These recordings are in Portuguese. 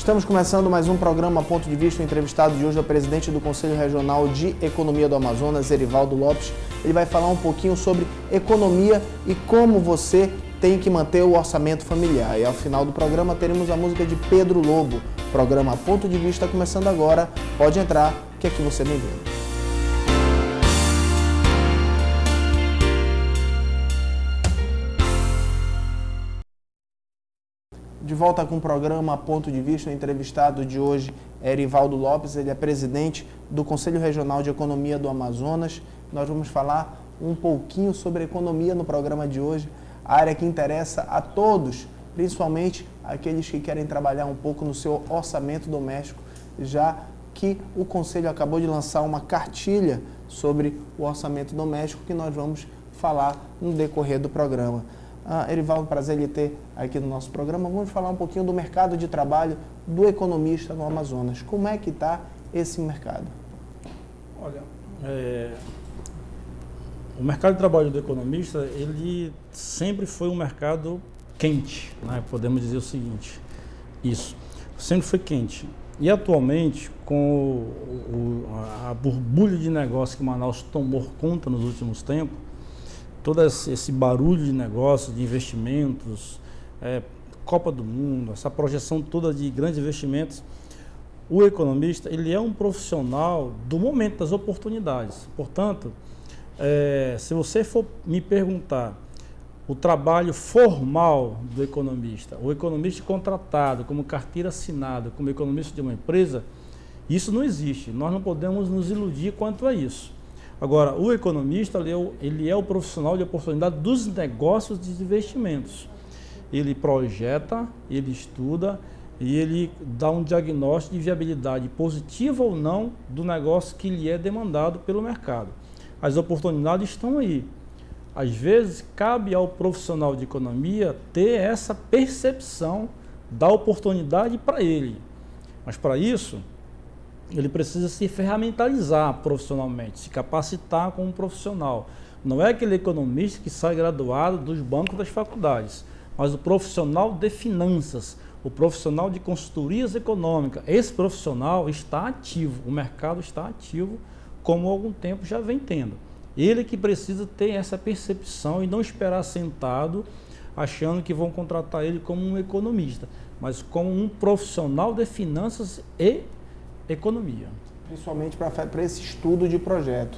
Estamos começando mais um programa Ponto de Vista. O entrevistado de hoje é o presidente do Conselho Regional de Economia do Amazonas, Erivaldo Lopes. Ele vai falar um pouquinho sobre economia e como você tem que manter o orçamento familiar. E ao final do programa teremos a música de Pedro Lobo. O programa Ponto de Vista começando agora. Pode entrar, que aqui você é bem-vindo. De volta com o programa Ponto de Vista, o entrevistado de hoje é Erivaldo Lopes, ele é presidente do Conselho Regional de Economia do Amazonas. Nós vamos falar um pouquinho sobre economia no programa de hoje, a área que interessa a todos, principalmente aqueles que querem trabalhar um pouco no seu orçamento doméstico, já que o Conselho acabou de lançar uma cartilha sobre o orçamento doméstico que nós vamos falar no decorrer do programa. Erivaldo, prazer em ter aqui no nosso programa. Vamos falar um pouquinho do mercado de trabalho do economista no Amazonas. Como é que está esse mercado? Olha, o mercado de trabalho do economista, ele sempre foi um mercado quente, né? Podemos dizer o seguinte, isso, sempre foi quente. E atualmente, com a borbulha de negócio que Manaus tomou conta nos últimos tempos, todo esse barulho de negócios, de investimentos, Copa do Mundo, essa projeção toda de grandes investimentos, o economista, ele é um profissional do momento das oportunidades. Portanto, se você for me perguntar o trabalho formal do economista, o economista contratado como carteira assinada, como economista de uma empresa, isso não existe. Nós não podemos nos iludir quanto a isso. Agora, o economista, ele é o profissional de oportunidade dos negócios de investimentos. Ele projeta, ele estuda e ele dá um diagnóstico de viabilidade positiva ou não do negócio que lhe é demandado pelo mercado. As oportunidades estão aí. Às vezes, cabe ao profissional de economia ter essa percepção da oportunidade para ele. Mas para isso, ele precisa se ferramentalizar profissionalmente, se capacitar como profissional. Não é aquele economista que sai graduado dos bancos das faculdades, mas o profissional de finanças, o profissional de consultorias econômicas. Esse profissional está ativo, o mercado está ativo, como há algum tempo já vem tendo. Ele que precisa ter essa percepção e não esperar sentado, achando que vão contratar ele como um economista, mas como um profissional de finanças e economia. Principalmente para esse estudo de projeto.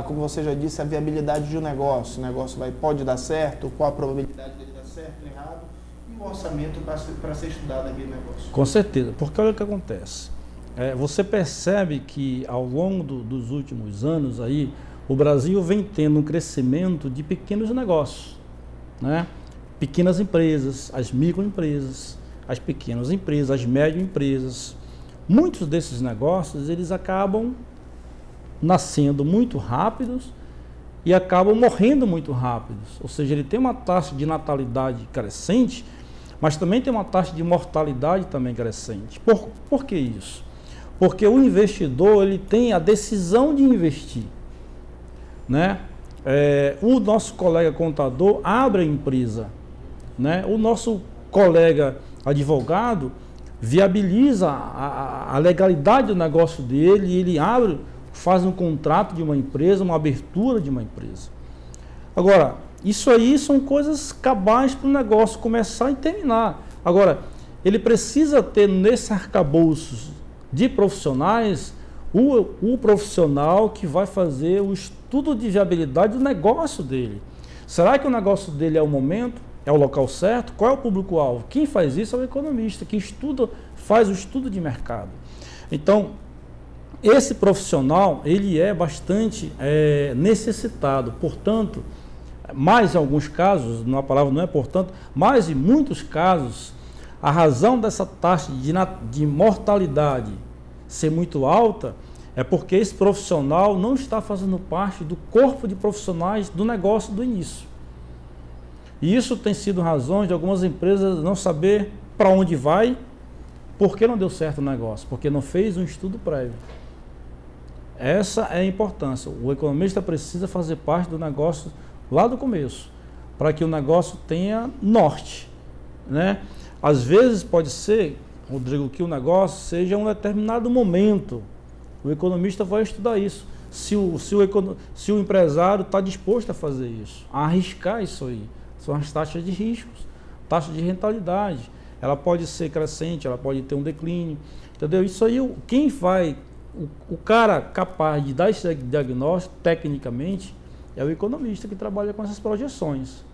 Como você já disse, a viabilidade de um negócio. O negócio pode dar certo, qual a probabilidade dele dar certo, errado, e o orçamento para ser estudado aquele negócio. Com certeza, porque olha o que acontece. Você percebe que ao longo dos últimos anos aí, o Brasil vem tendo um crescimento de pequenos negócios, né? Pequenas empresas, as microempresas, as pequenas empresas, as médias empresas. Muitos desses negócios, eles acabam nascendo muito rápidos e acabam morrendo muito rápidos. Ou seja, ele tem uma taxa de natalidade crescente, mas também tem uma taxa de mortalidade também crescente. Por que isso? Porque o investidor, ele tem a decisão de investir, né? O nosso colega contador abre a empresa, né? O nosso colega advogado viabiliza a legalidade do negócio dele e ele faz um contrato de uma empresa, uma abertura de uma empresa. Agora, isso aí são coisas cabais para o negócio começar e terminar. Agora, ele precisa ter nesse arcabouço de profissionais o profissional que vai fazer o estudo de viabilidade do negócio dele. Será que o negócio dele é o momento? É o local certo? Qual é o público-alvo? Quem faz isso é o economista, que faz o estudo de mercado. Então, esse profissional, ele é bastante necessitado. Portanto, mais em alguns casos, a palavra não é portanto, mas em muitos casos, a razão dessa taxa de mortalidade ser muito alta é porque esse profissional não está fazendo parte do corpo de profissionais do negócio do início. E isso tem sido razão de algumas empresas não saber para onde vai, porque não deu certo o negócio, porque não fez um estudo prévio. Essa é a importância. O economista precisa fazer parte do negócio lá do começo, para que o negócio tenha norte, né? Às vezes pode ser Rodrigo, que o negócio seja um determinado momento. O economista vai estudar isso. Se o empresário está disposto a fazer isso, a arriscar isso aí. São as taxas de riscos, taxa de rentabilidade. Ela pode ser crescente, ela pode ter um declínio. Entendeu? Isso aí, quem vai, o cara capaz de dar esse diagnóstico, tecnicamente, é o economista que trabalha com essas projeções.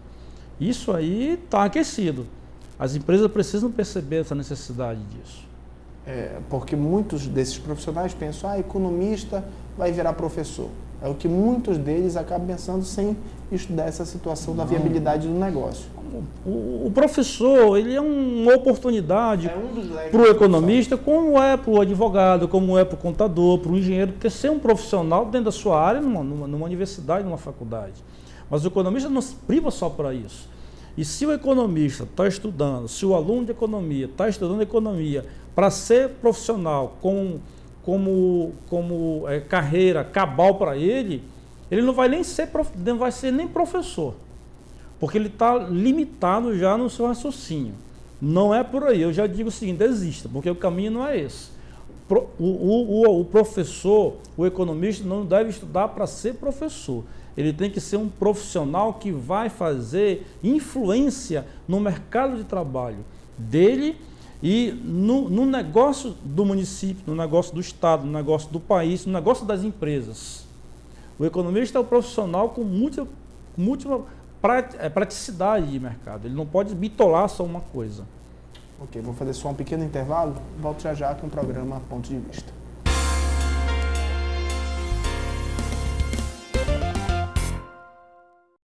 Isso aí está aquecido. As empresas precisam perceber essa necessidade disso. Porque muitos desses profissionais pensam, economista vai virar professor. É o que muitos deles acabam pensando sem estudar essa situação da viabilidade do negócio. O professor, ele é uma oportunidade para o economista, como é para o advogado, como é para o contador, para o engenheiro, ter ser um profissional dentro da sua área, numa universidade, numa faculdade. Mas o economista não se priva só para isso. E se o economista está estudando, se o aluno de economia está estudando economia para ser profissional como carreira cabal para ele não vai nem ser professor, porque ele está limitado já no seu raciocínio. Não é por aí. Eu já digo o seguinte, desista, porque o caminho não é esse. O professor, o economista não deve estudar para ser professor. Ele tem que ser um profissional que vai fazer influência no mercado de trabalho dele e no negócio do município, no negócio do estado, no negócio do país, no negócio das empresas. O economista é um profissional com múltipla praticidade de mercado. Ele não pode bitolar só uma coisa. Ok, vou fazer só um pequeno intervalo. Volto já com o programa Ponto de Vista.